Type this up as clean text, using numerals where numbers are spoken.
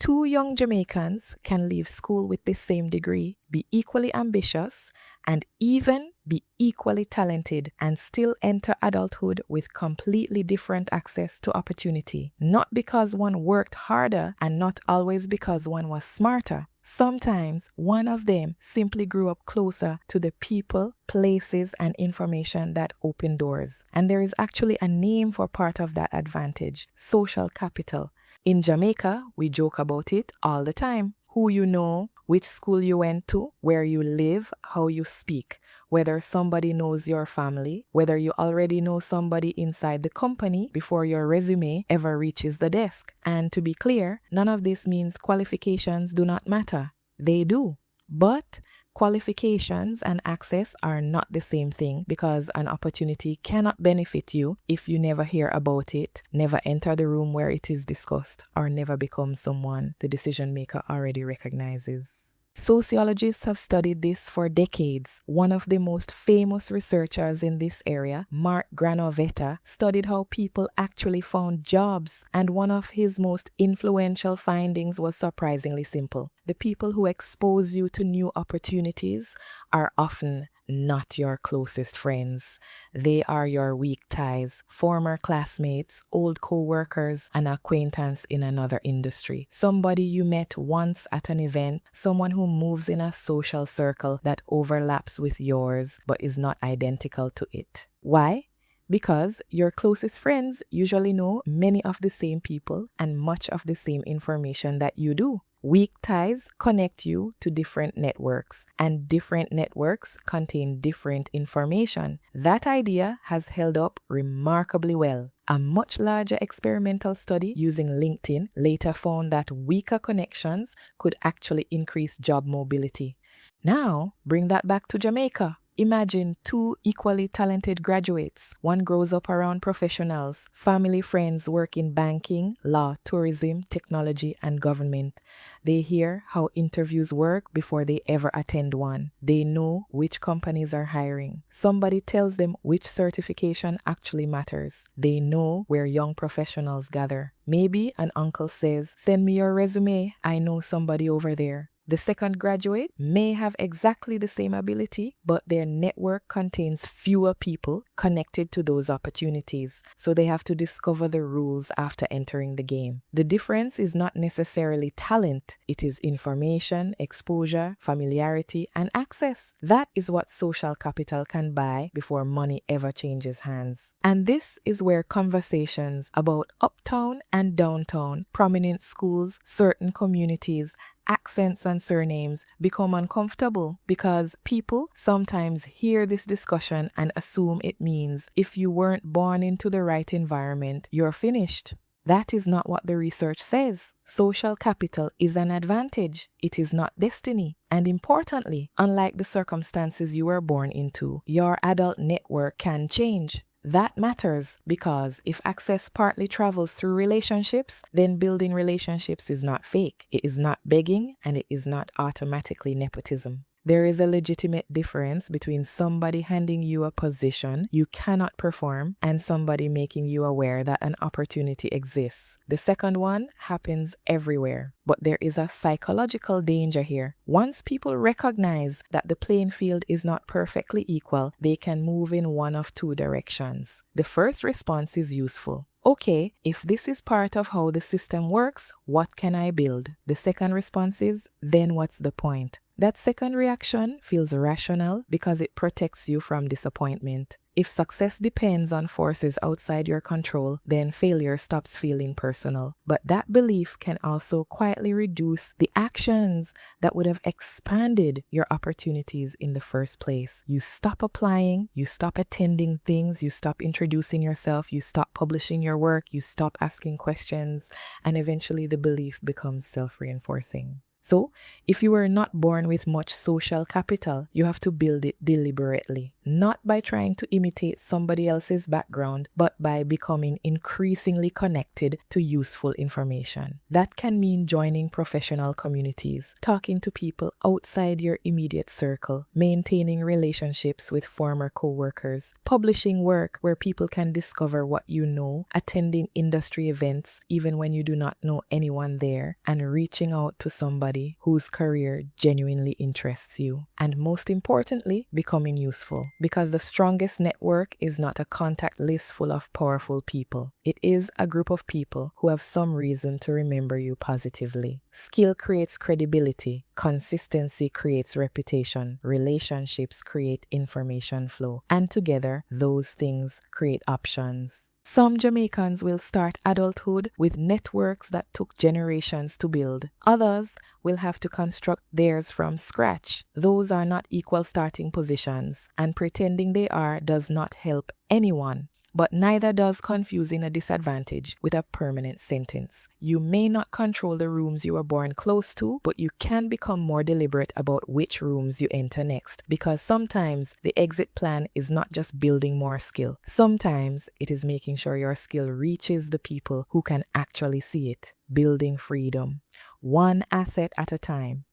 Two young Jamaicans can leave school with the same degree, be equally ambitious, and even be equally talented and still enter adulthood with completely different access to opportunity. Not because one worked harder and not always because one was smarter. Sometimes one of them simply grew up closer to the people, places, and information that open doors. And there is actually a name for part of that advantage: social capital. In Jamaica, we joke about it all the time. Who you know, which school you went to, where you live, how you speak, whether somebody knows your family, whether you already know somebody inside the company before your resume ever reaches the desk. And to be clear, none of this means qualifications do not matter. They do. But qualifications and access are not the same thing, because an opportunity cannot benefit you if you never hear about it, never enter the room where it is discussed, or never become someone the decision maker already recognizes. Sociologists have studied this for decades. One of the most famous researchers in this area, Mark Granoveta, studied how people actually found jobs, and one of his most influential findings was surprisingly simple. The people who expose you to new opportunities are often not your closest friends. They are your weak ties, former classmates, old coworkers, and acquaintance in another industry. Somebody you met once at an event, someone who moves in a social circle that overlaps with yours but is not identical to it. Why? Because your closest friends usually know many of the same people and much of the same information that you do. Weak ties connect you to different networks, and different networks contain different information. That idea has held up remarkably well. A much larger experimental study using LinkedIn later found that weaker connections could actually increase job mobility. Now, bring that back to Jamaica. Imagine two equally talented graduates. One grows up around professionals. Family friends work in banking, law, tourism, technology, and government. They hear how interviews work before they ever attend one. They know which companies are hiring. Somebody tells them which certification actually matters. They know where young professionals gather. Maybe an uncle says, "Send me your resume. I know somebody over there." The second graduate may have exactly the same ability, but their network contains fewer people connected to those opportunities, so they have to discover the rules after entering the game. The difference is not necessarily talent, it is information, exposure, familiarity, and access. That is what social capital can buy before money ever changes hands. And this is where conversations about uptown and downtown, prominent schools, certain communities, accents and surnames become uncomfortable, because people sometimes hear this discussion and assume it means if you weren't born into the right environment, you're finished. That is not what the research says. Social capital is an advantage. It is not destiny. And importantly, unlike the circumstances you were born into, your adult network can change. That matters, because if access partly travels through relationships, then building relationships is not fake, it is not begging, and it is not automatically nepotism. There is a legitimate difference between somebody handing you a position you cannot perform and somebody making you aware that an opportunity exists. The second one happens everywhere, but there is a psychological danger here. Once people recognize that the playing field is not perfectly equal, they can move in one of two directions. The first response is useful. Okay, if this is part of how the system works, what can I build? The second response is, then what's the point? That second reaction feels rational because it protects you from disappointment. If success depends on forces outside your control, then failure stops feeling personal. But that belief can also quietly reduce the actions that would have expanded your opportunities in the first place. You stop applying, you stop attending things, you stop introducing yourself, you stop publishing your work, you stop asking questions, and eventually the belief becomes self-reinforcing. So, if you were not born with much social capital, you have to build it deliberately, not by trying to imitate somebody else's background, but by becoming increasingly connected to useful information. That can mean joining professional communities, talking to people outside your immediate circle, maintaining relationships with former coworkers, publishing work where people can discover what you know, attending industry events even when you do not know anyone there, and reaching out to somebody whose career genuinely interests you. And most importantly, becoming useful. Because the strongest network is not a contact list full of powerful people. It is a group of people who have some reason to remember you positively. Skill creates credibility. Consistency creates reputation. Relationships create information flow. And together, those things create options. Some Jamaicans will start adulthood with networks that took generations to build. Others will have to construct theirs from scratch. Those are not equal starting positions, and pretending they are does not help anyone. But neither does confusing a disadvantage with a permanent sentence. You may not control the rooms you were born close to, but you can become more deliberate about which rooms you enter next. Because sometimes the exit plan is not just building more skill. Sometimes it is making sure your skill reaches the people who can actually see it. Building freedom, one asset at a time.